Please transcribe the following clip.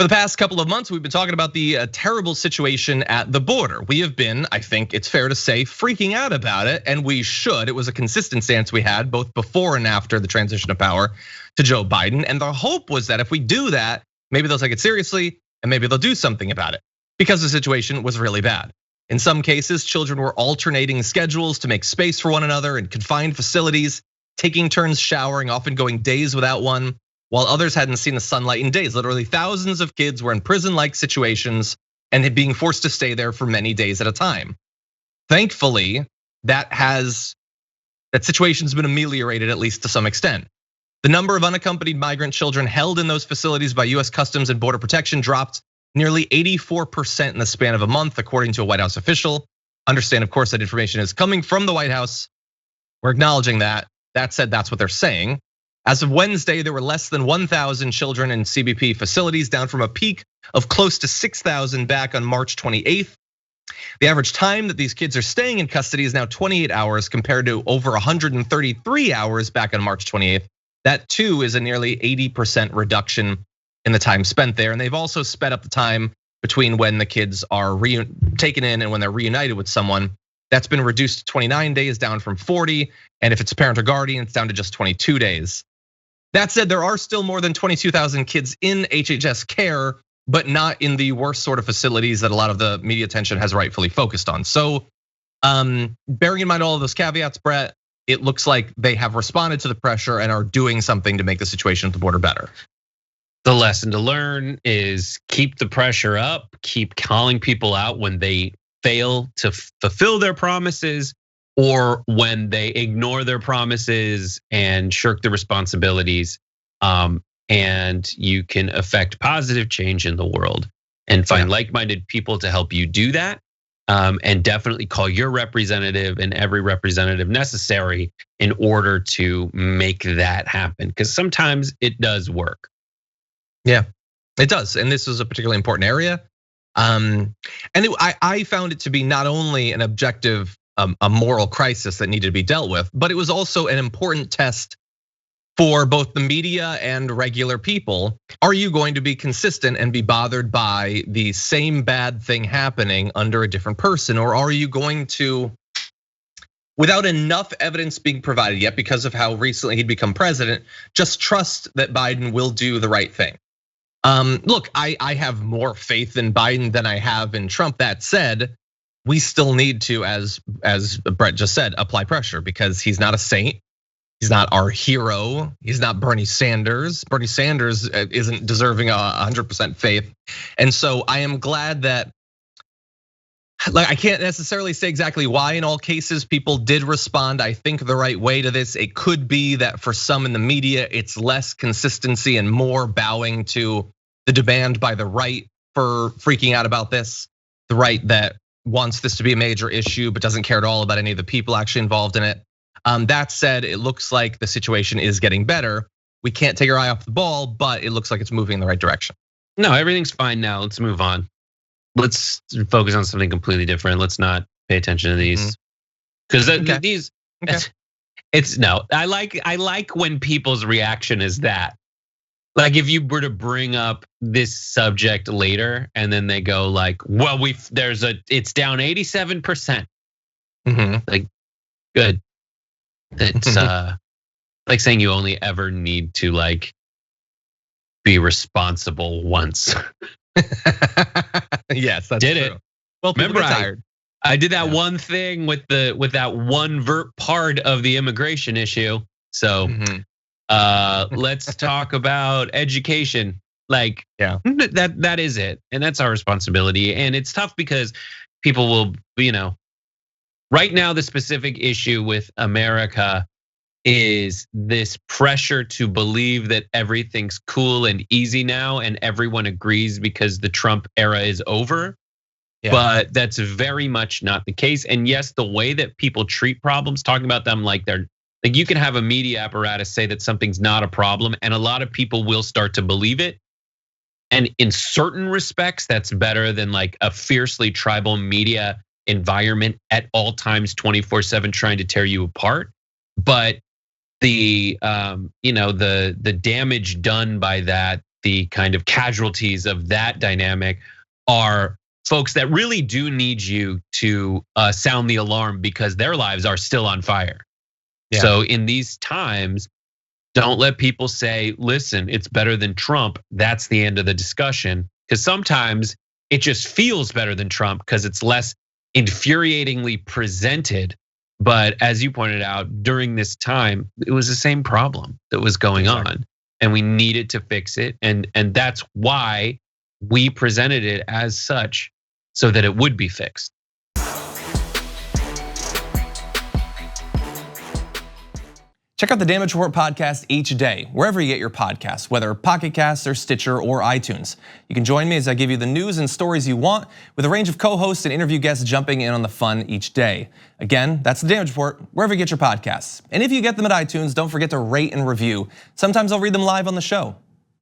For the past couple of months, we've been talking about the terrible situation at the border. We have been, I think it's fair to say, freaking out about it, and we should. It was a consistent stance we had both before and after the transition of power to Joe Biden. And the hope was that if we do that, maybe they'll take it seriously and maybe they'll do something about it, because the situation was really bad. In some cases, children were alternating schedules to make space for one another in confined facilities, taking turns showering, often going days without one, while others hadn't seen the sunlight in days. Literally thousands of kids were in prison-like situations and being forced to stay there for many days at a time. Thankfully, that situation's been ameliorated, at least to some extent. The number of unaccompanied migrant children held in those facilities by US Customs and Border Protection dropped nearly 84% in the span of a month, according to a White House official. Understand, of course, that information is coming from the White House. We're acknowledging that. That said, that's what they're saying. As of Wednesday, there were less than 1,000 children in CBP facilities, down from a peak of close to 6,000 back on March 28th. The average time that these kids are staying in custody is now 28 hours compared to over 133 hours back on March 28th. That too is a nearly 80% reduction in the time spent there. And they've also sped up the time between when the kids are taken in and when they're reunited with someone. That's been reduced to 29 days, down from 40. And if it's a parent or guardian, it's down to just 22 days. That said, there are still more than 22,000 kids in HHS care, but not in the worst sort of facilities that a lot of the media attention has rightfully focused on. So bearing in mind all of those caveats, Brett, it looks like they have responded to the pressure and are doing something to make the situation at the border better. The lesson to learn is keep the pressure up, keep calling people out when they fail to fulfill their promises, or when they ignore their promises and shirk the responsibilities, and you can affect positive change in the world and find like-minded people to help you do that. And definitely call your representative and every representative necessary in order to make that happen, because sometimes it does work. Yeah, it does, and this is a particularly important area. And I found it to be not only an objective, a moral crisis that needed to be dealt with, but it was also an important test for both the media and regular people. Are you going to be consistent and be bothered by the same bad thing happening under a different person? Or are you going to, without enough evidence being provided yet because of how recently he'd become president, just trust that Biden will do the right thing? Look, I have more faith in Biden than I have in Trump. That said, we still need to, as Brett just said, apply pressure, because he's not a saint. He's not our hero. He's not Bernie Sanders. Bernie Sanders isn't deserving 100% faith. And so I am glad that, like, I can't necessarily say exactly why in all cases people did respond, I think, the right way to this. It could be that for some in the media, it's less consistency and more bowing to the demand by the right for freaking out about this. The right that wants this to be a major issue, but doesn't care at all about any of the people actually involved in it. That said, it looks like the situation is getting better. We can't take our eye off the ball, but it looks like it's moving in the right direction. No, everything's fine now. Let's move on. Let's focus on something completely different. Let's not pay attention to these, because these. It's no. I like when people's reaction is that. Like if you were to bring up this subject later, and then they go like, "Well, it's down 87%." Like, good. It's like saying you only ever need to like be responsible once. Yes, that's did true. It. Well, remember I did that one thing with that one part of the immigration issue. So let's talk about education. Like, that is it, and that's our responsibility. And it's tough because people will, right now the specific issue with America is this pressure to believe that everything's cool and easy now, and everyone agrees because the Trump era is over. Yeah. But that's very much not the case. And yes, the way that people treat problems, talking about them like they're like, you can have a media apparatus say that something's not a problem, and a lot of people will start to believe it. And in certain respects, that's better than like a fiercely tribal media environment at all times, 24/7, trying to tear you apart. But the damage done by that the kind of casualties of that dynamic are folks that really do need you to sound the alarm because their lives are still on fire. Yeah. So in these times, don't let people say, listen, it's better than Trump. That's the end of the discussion. Because sometimes it just feels better than Trump because it's less infuriatingly presented. But as you pointed out, during this time, it was the same problem that was going on. And we needed to fix it. And that's why we presented it as such so that it would be fixed. Check out the Damage Report podcast each day, wherever you get your podcasts, whether Pocket Casts or Stitcher or iTunes. You can join me as I give you the news and stories you want, with a range of co-hosts and interview guests jumping in on the fun each day. Again, that's the Damage Report, wherever you get your podcasts. And if you get them at iTunes, don't forget to rate and review. Sometimes I'll read them live on the show.